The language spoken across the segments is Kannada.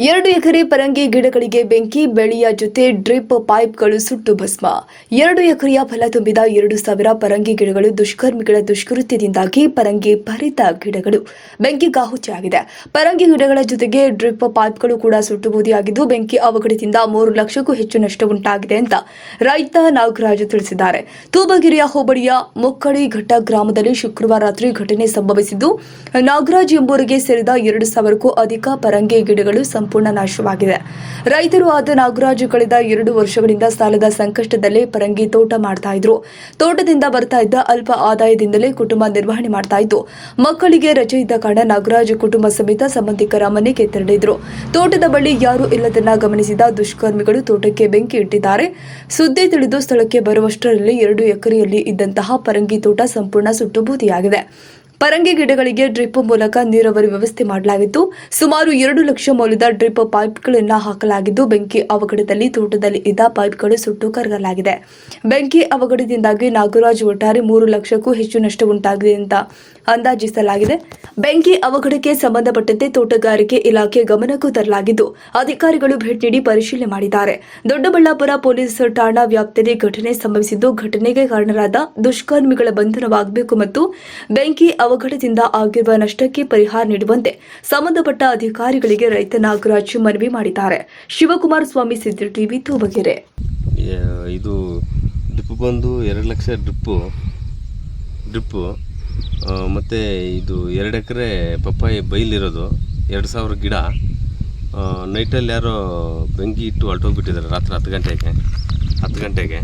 2 ಎಕರೆ ಪರಂಗಿ ಗಿಡಗಳಿಗೆ ಬೆಂಕಿ, ಬೆಳೆಯ ಜೊತೆ ಡ್ರಿಪ್ ಪೈಪ್ಗಳು ಸುಟ್ಟು ಭಸ್ಮ. 2 ಎಕರೆಯ ಫಲ ತುಂಬಿದ 2,000 ಪರಂಗಿ ಗಿಡಗಳು ದುಷ್ಕರ್ಮಿಗಳ ದುಷ್ಕೃತ್ಯದಿಂದಾಗಿ ಪರಂಗಿ ಭರಿತ ಗಿಡಗಳು ಬೆಂಕಿಗಾಹುತಿಯಾಗಿದೆ. ಪರಂಗಿ ಗಿಡಗಳ ಜೊತೆಗೆ ಡ್ರಿಪ್ ಪೈಪ್ಗಳು ಕೂಡ ಸುಟ್ಟು ಬೂದಿಯಾಗಿದ್ದು, ಬೆಂಕಿ ಅವಘಡದಿಂದ 3 ಲಕ್ಷಕ್ಕೂ ಹೆಚ್ಚು ನಷ್ಟ ಉಂಟಾಗಿದೆ ಅಂತ ರೈತ ನಾಗರಾಜು ತಿಳಿಸಿದ್ದಾರೆ. ತೂಬಗೆರೆಯ ಹೋಬಳಿಯ ಮೊಕ್ಕಳಿಘಟ್ಟ ಗ್ರಾಮದಲ್ಲಿ ಶುಕ್ರವಾರ ರಾತ್ರಿ ಘಟನೆ ಸಂಭವಿಸಿದ್ದು, ನಾಗರಾಜ್ ಎಂಬುವರಿಗೆ ಸೇರಿದ 2,000ಕ್ಕೂ ಅಧಿಕ ಪರಂಗಿ ಗಿಡಗಳು ಸಂಪೂರ್ಣ ನಾಶವಾಗಿದೆ. ರೈತರು ಆದ ನಾಗರಾಜು ಕಳೆದ 2 ವರ್ಷಗಳಿಂದ ಸಾಲದ ಸಂಕಷ್ಟದಲ್ಲೇ ಪರಂಗಿ ತೋಟ ಮಾಡ್ತಾ ಇದ್ರು. ತೋಟದಿಂದ ಬರ್ತಾ ಇದ್ದ ಅಲ್ಪ ಆದಾಯದಿಂದಲೇ ಕುಟುಂಬ ನಿರ್ವಹಣೆ ಮಾಡ್ತಾ ಇದ್ದು, ಮಕ್ಕಳಿಗೆ ರಜೆ ಇದ್ದ ಕಾರಣ ನಾಗರಾಜು ಕುಟುಂಬ ಸಮೇತ ಸಂಬಂಧಿಕರ ಮನೆಗೆ ತೆರಳಿದ್ರು. ತೋಟದ ಬಳಿ ಯಾರೂ ಇಲ್ಲದನ್ನ ಗಮನಿಸಿದ ದುಷ್ಕರ್ಮಿಗಳು ತೋಟಕ್ಕೆ ಬೆಂಕಿ ಇಟ್ಟಿದ್ದಾರೆ. ಸುದ್ದಿ ತಿಳಿದು ಸ್ಥಳಕ್ಕೆ ಬರುವಷ್ಟರಲ್ಲಿ 2 ಎಕರೆಯಲ್ಲಿ ಇದ್ದಂತಹ ಪರಂಗಿ ತೋಟ ಸಂಪೂರ್ಣ ಸುಟ್ಟು ಬೂದಿಯಾಗಿದೆ. ಪರಂಗಿ ಗಿಡಗಳಿಗೆ ಡ್ರಿಪ್ ಮೂಲಕ ನೀರಾವರಿ ವ್ಯವಸ್ಥೆ ಮಾಡಲಾಗಿತ್ತು. ಸುಮಾರು 2 ಲಕ್ಷ ಮೌಲ್ಯದ ಡ್ರಿಪ್ ಪೈಪ್ಗಳನ್ನು ಹಾಕಲಾಗಿದ್ದು, ಬೆಂಕಿ ಅವಘಡದಲ್ಲಿ ತೋಟದಲ್ಲಿ ಇದ್ದ ಪೈಪ್ಗಳು ಸುಟ್ಟು ಕರಗಲಾಗಿದೆ. ಬೆಂಕಿ ಅವಘಡದಿಂದಾಗಿ ನಾಗರಾಜ್ ಒಟ್ಟಾರೆ 3 ಲಕ್ಷಕ್ಕೂ ಹೆಚ್ಚು ನಷ್ಟ ಉಂಟಾಗಿದೆ ಅಂತ ಅಂದಾಜಿಸಲಾಗಿದೆ. ಬೆಂಕಿ ಅವಘಡಕ್ಕೆ ಸಂಬಂಧಪಟ್ಟಂತೆ ತೋಟಗಾರಿಕೆ ಇಲಾಖೆ ಗಮನಕ್ಕೂ ತರಲಾಗಿದ್ದು, ಅಧಿಕಾರಿಗಳು ಭೇಟಿ ನೀಡಿ ಪರಿಶೀಲನೆ ಮಾಡಿದ್ದಾರೆ. ದೊಡ್ಡಬಳ್ಳಾಪುರ ಪೊಲೀಸ್ ಠಾಣಾ ವ್ಯಾಪ್ತಿಯಲ್ಲಿ ಘಟನೆ ಸಂಭವಿಸಿದ್ದು, ಘಟನೆಗೆ ಕಾರಣರಾದ ದುಷ್ಕರ್ಮಿಗಳ ಬಂಧನವಾಗಬೇಕು ಮತ್ತು ಬೆಂಕಿ ಅವಘಡದಿಂದ ಆಗಿರುವ ನಷ್ಟಕ್ಕೆ ಪರಿಹಾರ ನೀಡುವಂತೆ ಸಂಬಂಧಪಟ್ಟ ಅಧಿಕಾರಿಗಳಿಗೆ ರೈತ ನಾಗರಾಜ್ ಮನವಿ ಮಾಡಿದ್ದಾರೆ. ಶಿವಕುಮಾರ ಸ್ವಾಮಿ, ಸಿದ್ದಿ ಟಿವಿ, ತೂಬಗೆರೆ. ಇದು ಡ್ರಿಪ್ ಬಂದು 2 ಲಕ್ಷ ಡ್ರಿಪ್ಪು ಮತ್ತು ಇದು 2 ಎಕರೆ ಪಪ್ಪಾಯಿ ಬೈಲಿರೋದು 2,000 ಗಿಡ. ನೈಟಲ್ಲಿ ಯಾರೋ ಬೆಂಕಿ ಇಟ್ಟು ಹೊರಟೋಗ್ಬಿಟ್ಟಿದ್ದಾರೆ ರಾತ್ರಿ 10 ಗಂಟೆಗೆ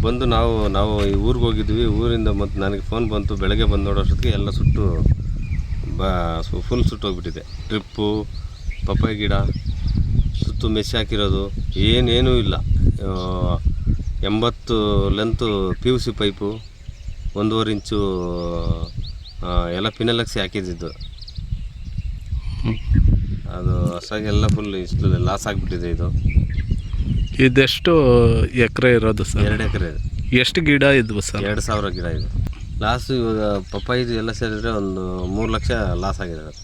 ಬಂದು ನಾವು ಈ ಊರಿಗೆ ಹೋಗಿದ್ವಿ. ಊರಿಂದ ಮತ್ತು ನನಗೆ ಫೋನ್ ಬಂತು. ಬೆಳಗ್ಗೆ ಬಂದು ನೋಡೋಷ್ಟೊತ್ತಿಗೆ ಎಲ್ಲ ಸುಟ್ಟು ಫುಲ್ ಸುಟ್ಟೋಗ್ಬಿಟ್ಟಿದೆ. ಡ್ರಿಪ್ಪು, ಪಪ್ಪಾಯಿ ಗಿಡ ಸುತ್ತು ಮೆಸ್ ಹಾಕಿರೋದು ಏನೇನೂ ಇಲ್ಲ. 80 ಲೆಂತು PVC ಪೈಪು, 1.5 ಇಂಚು ಎಲ್ಲ ಪಿನಲಕ್ಸಿ ಹಾಕಿದ್ದು. ಅದು ಅಷ್ಟಾಗಿ ಎಲ್ಲ ಫುಲ್ ಇಷ್ಟು ಲಾಸ್ ಆಗಿಬಿಟ್ಟಿದೆ. ಇದೆಷ್ಟು ಎಕರೆ ಇರೋದು ಸರ್? 2 ಎಕರೆ. ಎಷ್ಟು ಗಿಡ ಇದ್ವು ಸರ್? 2,000 ಗಿಡ ಇದೆ. ಲಾಸು ಇವಾಗ ಪಪ್ಪಾಯಿದು ಎಲ್ಲ ಸೇರಿದರೆ ಒಂದು 3 ಲಕ್ಷ ಲಾಸ್ ಆಗಿದೆ.